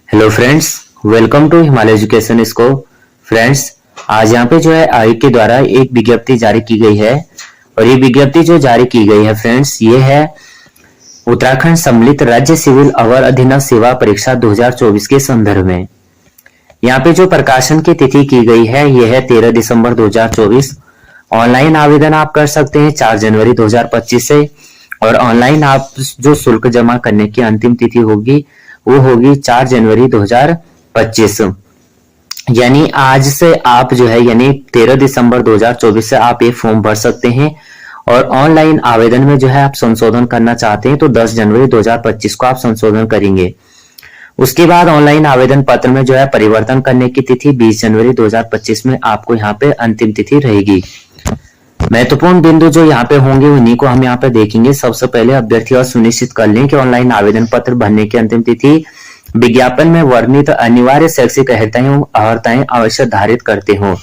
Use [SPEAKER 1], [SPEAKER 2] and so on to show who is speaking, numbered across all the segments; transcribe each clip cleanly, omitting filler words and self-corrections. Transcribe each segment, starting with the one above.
[SPEAKER 1] Hello friends, welcome to Himalaya education scope. Friends, आज यहाँ पे जो है आयोग के द्वारा एक विज्ञप्ति जारी की गई है और ये विज्ञप्ति जो जारी की गई है फ्रेंड्स, ये है उत्तराखंड सम्मिलित राज्य सिविल अवर अधीनस्थ सेवा परीक्षा 2024 के संदर्भ में। यहाँ पे जो प्रकाशन की तिथि की गई है ये है 13 दिसंबर 2024। ऑनलाइन आवेदन आप कर सकते हैं 4 जनवरी 2025 से और ऑनलाइन आप जो शुल्क जमा करने की अंतिम तिथि होगी वो होगी 4 जनवरी 2025। यानी आज से आप जो है यानी 13 दिसंबर 2024 से आप ये फॉर्म भर सकते हैं और ऑनलाइन आवेदन में जो है आप संशोधन करना चाहते हैं तो 10 जनवरी 2025 को आप संशोधन करेंगे। उसके बाद ऑनलाइन आवेदन पत्र में जो है परिवर्तन करने की तिथि 20 जनवरी 2025 में आपको यहाँ पे अंतिम तिथि रहेगी। महत्वपूर्ण बिंदु जो यहाँ पे होंगे उन्हीं को हम यहाँ पे देखेंगे। सबसे पहले अभ्यर्थी और सुनिश्चित कर लें कि ऑनलाइन आवेदन पत्र भरने की अंतिम तिथि विज्ञापन में वर्णित अनिवार्य शैक्षिक अर्हताएं अवश्य धारित करते हो।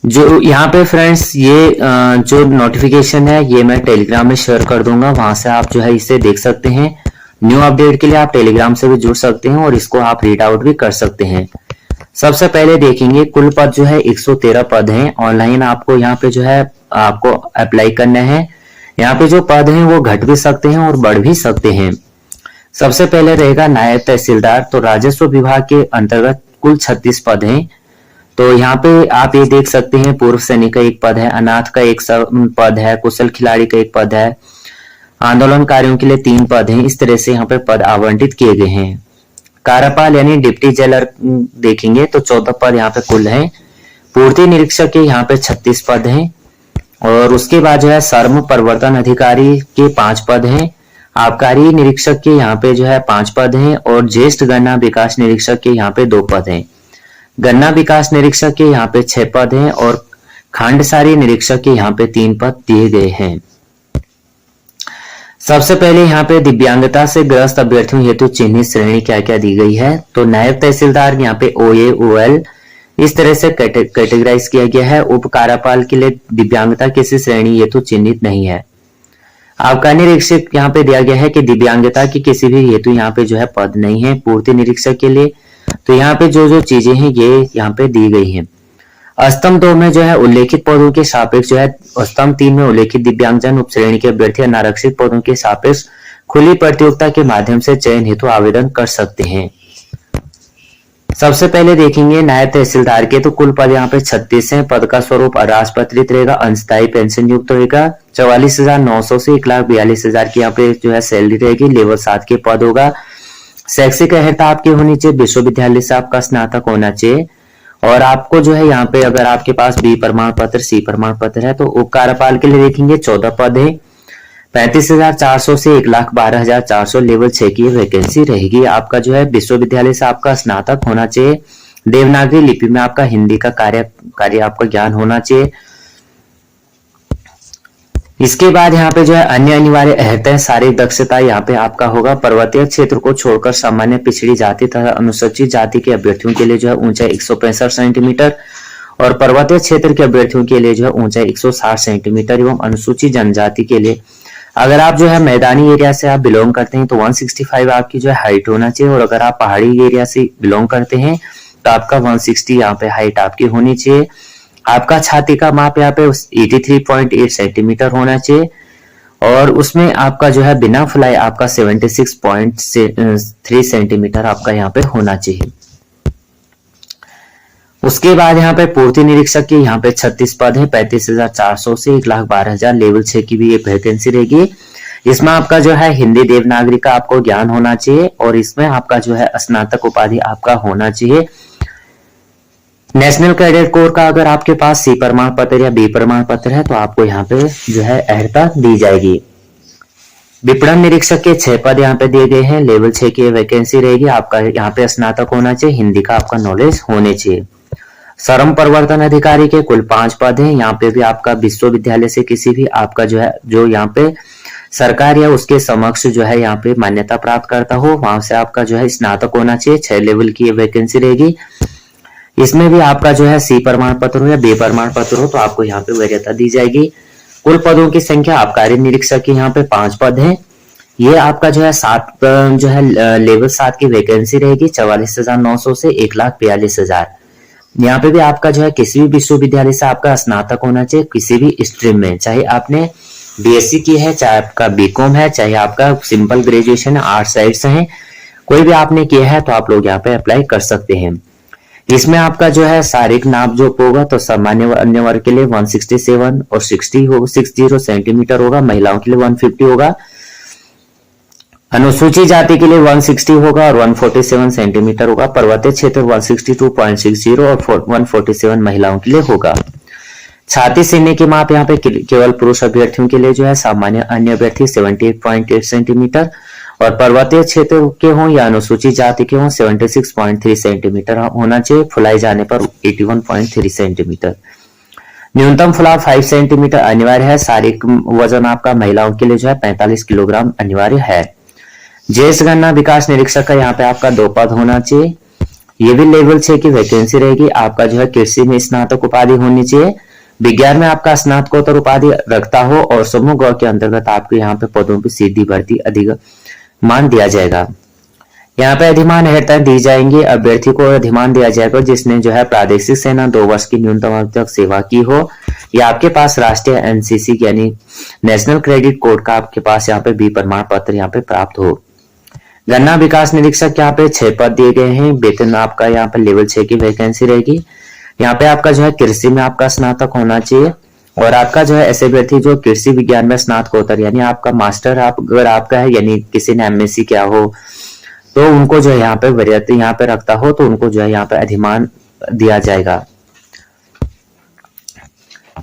[SPEAKER 1] जो यहाँ पे फ्रेंड्स ये जो नोटिफिकेशन है ये मैं टेलीग्राम में शेयर कर दूंगा, वहां से आप जो है इसे देख सकते हैं। न्यू अपडेट के लिए आप टेलीग्राम से भी जुड़ सकते हैं और इसको आप रीड आउट भी कर सकते हैं। सबसे पहले देखेंगे कुल पद जो है 113 पद हैं। ऑनलाइन आपको यहाँ पे जो है आपको अप्लाई करना है। यहाँ पे जो पद हैं वो घट भी सकते हैं और बढ़ भी सकते हैं। सबसे पहले रहेगा नायब तहसीलदार। तो राजस्व विभाग के अंतर्गत कुल 36 पद हैं। तो यहाँ पे आप ये देख सकते हैं पूर्व सैनिक का एक पद है, अनाथ का एक पद है, कुशल खिलाड़ी का एक पद है, आंदोलनकारियों के लिए 3 पद हैं। इस तरह से यहाँ पे पद आवंटित किए गए हैं। कार्यपाल यानी डिप्टी जेलर देखेंगे तो 14 पद यहाँ पे कुल हैं। पूर्ति निरीक्षक के यहाँ पे 36 पद हैं और उसके बाद जो है श्रम प्रवर्तन अधिकारी के 5 पद हैं। आबकारी निरीक्षक के यहाँ पे जो है 5 पद हैं और ज्येष्ठ गन्ना विकास निरीक्षक के यहाँ पे 2 पद हैं। गन्ना विकास निरीक्षक के यहाँ पे 6 पद हैं और खांडसारी निरीक्षक के यहाँ पे 3 पद दिए गए हैं। सबसे पहले यहाँ पे दिव्यांगता से ग्रस्त अभ्यर्थियों हेतु चिन्हित श्रेणी क्या क्या दी गई है। तो नायब तहसीलदार यहाँ पे OA OL इस तरह से कैटेगराइज किया गया है। उप कार्यपाल के लिए दिव्यांगता किसी श्रेणी हेतु चिन्हित नहीं है। आबकारी निरीक्षक यहाँ पे दिया गया है कि दिव्यांगता की किसी भी हेतु यहाँ पे जो है पद नहीं है। पूर्ति निरीक्षक के लिए तो यहाँ पे जो चीजें हैं ये यहाँ पे दी गई है। स्तंभ 2 में जो है उल्लेखित पदों के सापेक्ष जो है स्तंभ 3 में उल्लेखित दिव्यांगजन उपश्रेणी के अभ्यर्थी अनारक्षित पदों के सापेक्ष खुली प्रतियोगिता के माध्यम से चयन हेतु आवेदन कर सकते हैं। सबसे पहले देखेंगे नायब तहसीलदार के तो कुल पद यहाँ पे 36 हैं। पद का स्वरूप अराजपत्रित रहेगा, अंशदायी पेंशन युक्त रहेगा। 44,900 से 1,42,000 की यहाँ पे जो है सैलरी रहेगी। लेवल 7 के पद होगा। शैक्षिक अर्हता आपकी होनी चाहिए, विश्वविद्यालय से आपका स्नातक होना चाहिए और आपको जो है यहाँ पे अगर आपके पास B प्रमाण पत्र C प्रमाण पत्र है। तो उप कार्यपाल के लिए देखेंगे 14 पद है। 35,400 से 1,12,400 लेवल 6 की वैकेंसी रहेगी। आपका जो है विश्वविद्यालय से आपका स्नातक होना चाहिए। देवनागरी लिपि में आपका हिंदी का कार्य आपका ज्ञान होना चाहिए। इसके बाद यहाँ पे जो है अन्य अनिवार्य अर्हताएं शारीरिक दक्षता यहाँ पे आपका होगा। पर्वतीय क्षेत्र को छोड़कर सामान्य पिछड़ी जाति तथा अनुसूचित जाति के अभ्यर्थियों के लिए जो है ऊंचाई 165 सेंटीमीटर और पर्वतीय क्षेत्र के अभ्यर्थियों के लिए जो है ऊंचाई 160 सेंटीमीटर एवं अनुसूचित जनजाति के लिए अगर आप जो है मैदानी एरिया से आप बिलोंग करते हैं तो 165 आपकी जो है हाइट होना चाहिए और अगर आप पहाड़ी एरिया से बिलोंग करते हैं तो आपका 160 यहाँ पे हाइट आपकी होनी चाहिए। आपका छाती का माप यहाँ पे 83.8 सेंटीमीटर होना चाहिए और उसमें आपका जो है बिना फुलाई आपका 76.3 सेंटीमीटर आपका यहाँ पे होना चाहिए। उसके बाद यहाँ पे पूर्ति निरीक्षक की यहाँ पे 36 पद है। 35,400 से 1,12,000 लेवल 6 की भी एक वैकेंसी रहेगी। इसमें आपका जो है हिंदी देवनागरी का आपको ज्ञान होना चाहिए और इसमें आपका जो है स्नातक उपाधि आपका होना चाहिए। नेशनल कैडेट कोर का अगर आपके पास C प्रमाण पत्र या B प्रमाण पत्र है तो आपको यहाँ पे जो है अर्हता दी जाएगी। विपणन निरीक्षक के 6 पद यहाँ पे दिए गए हैं। लेवल 6 की वैकेंसी रहेगी। आपका यहाँ पे स्नातक होना चाहिए, हिंदी का आपका नॉलेज होने चाहिए। श्रम प्रवर्तन अधिकारी के कुल 5 पद हैं। यहाँ पे भी आपका विश्वविद्यालय से किसी भी आपका जो है जो यहाँ पे सरकार या उसके समक्ष जो है यहाँ पे मान्यता प्राप्त करता हो वहां से आपका जो है स्नातक होना चाहिए। 6 लेवल की वैकेंसी रहेगी। इसमें भी आपका जो है C प्रमाण पत्र हो या B प्रमाण पत्र हो तो आपको यहाँ पे वरीयता दी जाएगी। कुल पदों की संख्या आबकारी निरीक्षक की यहाँ पे 5 पद हैं। ये आपका जो है जो है लेवल 7 की वैकेंसी रहेगी 44,900 से 1,42,000। यहाँ पे भी आपका जो है किसी भी विश्वविद्यालय से आपका स्नातक होना चाहिए किसी भी स्ट्रीम में, चाहे आपने बीएससी की है, चाहे आपका बीकॉम है, चाहे आपका सिंपल ग्रेजुएशन है, आर्ट साइड से है, कोई भी आपने किया है तो आप लोग यहाँ पे अप्लाई कर सकते हैं। इसमें आपका जो है शारीरिक नाप जो होगा तो सामान्य अन्य वर्ग के लिए 167 और 60 सेंटीमीटर होगा, महिलाओं के लिए 150 होगा, अनुसूचित जाति के लिए 160 होगा और 147 सेंटीमीटर होगा, पर्वतीय क्षेत्र 162.60 और 147 महिलाओं के लिए होगा। छाती सीने की माप यहाँ पे केवल पुरुष अभ्यर्थियों के लिए जो है सामान्य अन्य अभ्यर्थी 78.8 सेंटीमीटर और पर्वतीय क्षेत्र के हों या अनुसूचित जाति के हों 76.3 सेंटीमीटर होना चाहिए, फुलाई जाने पर 81.3 सेंटीमीटर। न्यूनतम फुलाव 5 सेंटीमीटर अनिवार्य है। शारीरिक वजन आपका महिलाओं के लिए जो है 45 किलोग्राम अनिवार्य है। ज्येष्ठ गणना विकास निरीक्षक का यहाँ पे आपका 2 पद होना चाहिए। ये भी लेवल 6 की वैकेंसी रहेगी। आपका जो है कृषि में स्नातक उपाधि होनी चाहिए, विज्ञान में आपका स्नातकोत्तर उपाधि रखता हो और समूह ग के अंतर्गत आपको यहाँ पे पदों की सीधी भर्ती अधिमान दिया जाएगा। यहाँ पे अधिमान अर्हता दी जाएंगी। अभ्यर्थी को अधिमान दिया जाएगा जिसने जो है प्रादेशिक सेना 2 वर्ष की न्यूनतम अवधि तक सेवा की हो या आपके पास राष्ट्रीय एनसीसी यानी नेशनल क्रेडिट कोड का आपके पास यहाँ पे बी प्रमाण पत्र यहाँ पे प्राप्त हो। गन्ना विकास निरीक्षक यहाँ पे 6 पद दिए गए हैं। वेतन आपका यहाँ पे लेवल 6 की वैकेंसी रहेगी। यहाँ पे आपका जो है कृषि में आपका स्नातक होना चाहिए और आपका जो है ऐसे व्यक्ति जो कृषि विज्ञान में स्नातकोत्तर यानी आपका मास्टर अगर आपका है यानी किसी ने एमएससी किया हो तो उनको जो है यहाँ पे वरीयता यहाँ पे रखता हो तो उनको जो है यहाँ पे अधिमान दिया जाएगा।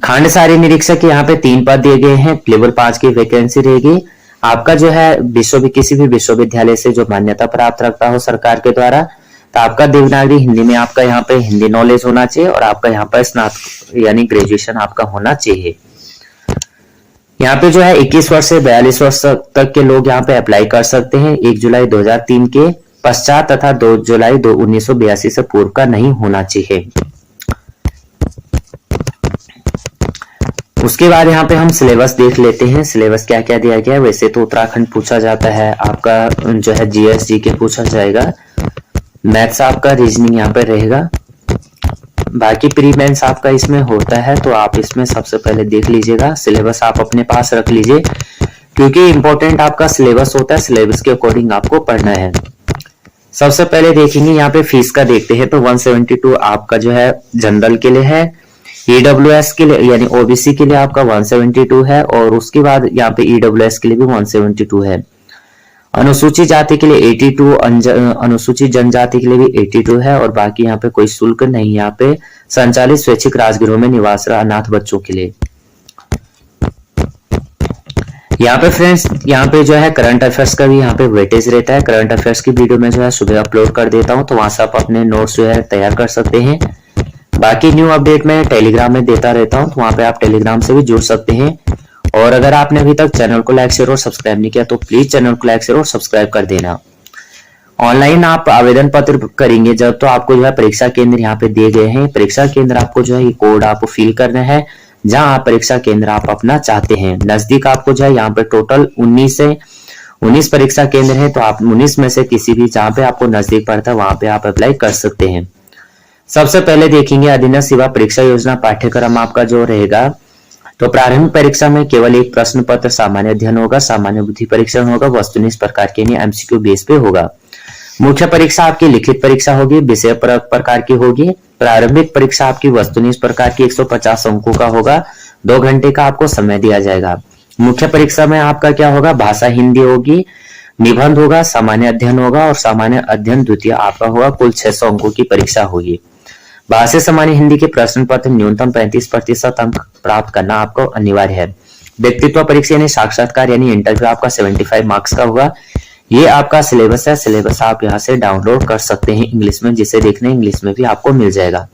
[SPEAKER 1] खंड सारी निरीक्षक यहाँ पे 3 पद दिए गए हैं। लेवल 5 की वैकेंसी रहेगी। आपका जो है किसी भी विश्वविद्यालय से जो मान्यता प्राप्त रखता हो सरकार के द्वारा तो आपका देवनागरी हिंदी में आपका यहाँ पे हिंदी नॉलेज होना चाहिए और आपका यहाँ पर स्नातक यानी ग्रेजुएशन आपका होना चाहिए। यहाँ पे जो है 21 वर्ष से 42 वर्ष तक के लोग यहाँ पे अप्लाई कर सकते हैं। 1 जुलाई 2003 के पश्चात तथा 2 जुलाई 1982 से पूर्व का नहीं होना चाहिए। उसके बाद यहाँ पे हम सिलेबस देख लेते हैं। सिलेबस क्या क्या दिया गया है। वैसे तो उत्तराखंड पूछा जाता है, आपका जो है जीएस जीके पूछा जाएगा, मैथ्स आपका रीजनिंग यहाँ पे रहेगा, बाकी प्री मेंस आपका इसमें होता है तो आप इसमें सबसे पहले देख लीजिएगा। सिलेबस आप अपने पास रख लीजिए क्योंकि इंपॉर्टेंट आपका सिलेबस होता है, सिलेबस के अकॉर्डिंग आपको पढ़ना है। सबसे पहले देखेंगे यहाँ पे फीस का देखते हैं तो 172 आपका जो है जनरल के लिए है, ईडब्ल्यूएस के लिए यानी ओबीसी के लिए आपका 172 है और उसके बाद यहाँ पे ईडब्ल्यूएस के लिए भी 172 है। अनुसूचित जाति के लिए 82, अनुसूचित जनजाति के लिए भी 82 है और बाकी यहाँ पे कोई शुल्क नहीं। यहाँ पे संचालित स्वैच्छिक राजगृहों में निवास अनाथ बच्चों के लिए। यहाँ पे फ्रेंड्स यहाँ पे जो है करंट अफेयर्स का भी यहाँ पे वेटेज रहता है। करंट अफेयर्स की वीडियो में जो है सुबह अपलोड कर देता हूँ तो वहां से आप अपने नोट्स जो है तैयार कर सकते हैं। बाकी न्यू अपडेट मैं टेलीग्राम में देता रहता हूँ तो वहां पे आप टेलीग्राम से भी जुड़ सकते हैं। और अगर आपने अभी तक चैनल को लाइक शेयर और सब्सक्राइब नहीं किया तो प्लीज चैनल को लाइक शेयर और सब्सक्राइब कर देना। ऑनलाइन आप आवेदन पत्र करेंगे जब तो आपको जो है परीक्षा केंद्र यहाँ पे दिए गए हैं। परीक्षा केंद्र आपको जो है ये कोड आपको फिल करना है जहां आप परीक्षा केंद्र आप अपना चाहते हैं। नजदीक आपको जो है यहाँ पे टोटल 19 परीक्षा केंद्र है तो आप 19 में से किसी भी जहाँ पे आपको नजदीक पड़ता है वहां पे आप अप्लाई कर सकते हैं। सबसे पहले देखेंगे अधीनस्थ सेवा परीक्षा योजना पाठ्यक्रम आपका जो रहेगा तो प्रारंभिक परीक्षा में केवल एक प्रश्न पत्र सामान्य अध्ययन होगा, सामान्य बुद्धि परीक्षण होगा, वस्तुनिष्ठ प्रकार के एमसीक्यू बेस पे होगा। मुख्य परीक्षा आपकी लिखित परीक्षा होगी, विषय प्रकार की होगी। प्रारंभिक परीक्षा आपकी वस्तुनिष्ठ प्रकार की 150 अंकों का होगा, 2 घंटे का आपको समय दिया जाएगा। मुख्य परीक्षा में आपका क्या होगा, भाषा हिंदी होगी, निबंध होगा, सामान्य अध्ययन होगा और सामान्य अध्ययन द्वितीय आपका होगा। कुल 600 अंकों की परीक्षा होगी। भाषा सामान्य हिंदी के प्रश्न पत्र न्यूनतम 35% अंक प्राप्त करना आपको अनिवार्य है। व्यक्तित्व परीक्षा यानी साक्षात्कार यानी इंटरव्यू आपका 75 मार्क्स का होगा। ये आपका सिलेबस है। सिलेबस आप यहाँ से डाउनलोड कर सकते हैं इंग्लिश में, जिसे देखना है इंग्लिश में भी आपको मिल जाएगा।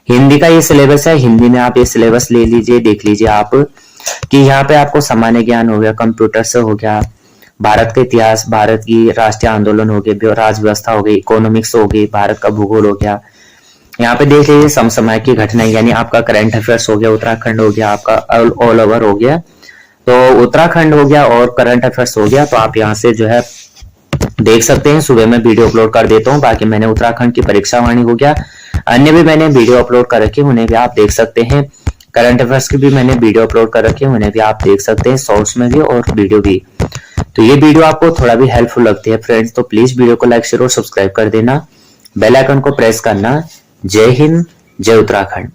[SPEAKER 1] हिंदी का ये सिलेबस है, हिंदी में आप ये सिलेबस ले लीजिए, देख लीजिए आप कि यहाँ पे आपको सामान्य ज्ञान हो गया, कंप्यूटर से हो गया, भारत का इतिहास, भारत की राष्ट्रीय आंदोलन हो गए, राज व्यवस्था हो गई, इकोनॉमिक्स हो गई, भारत का भूगोल हो गया। यहाँ पे देख लीजिए समसामयिक की घटनाएं यानी आपका करंट अफेयर्स हो गया, उत्तराखंड हो गया, आपका ऑल ओवर हो गया। तो उत्तराखंड हो गया और करंट अफेयर्स हो गया, तो आप यहाँ से जो है देख सकते हैं। सुबह में वीडियो अपलोड कर देता हूँ। बाकी मैंने उत्तराखंड की परीक्षा वाणी हो गया, अन्य भी मैंने वीडियो अपलोड कर रखे, उन्हें भी आप देख सकते हैं। करंट अफेयर्स की भी मैंने वीडियो अपलोड कर रखे, उन्हें भी आप देख सकते हैं, शॉर्ट्स में भी और वीडियो भी। तो ये वीडियो आपको थोड़ा भी हेल्पफुल लगती है फ्रेंड्स, तो प्लीज वीडियो को लाइक शेयर और सब्सक्राइब कर देना, बेल आइकन को प्रेस करना। जय हिंद, जय उत्तराखंड।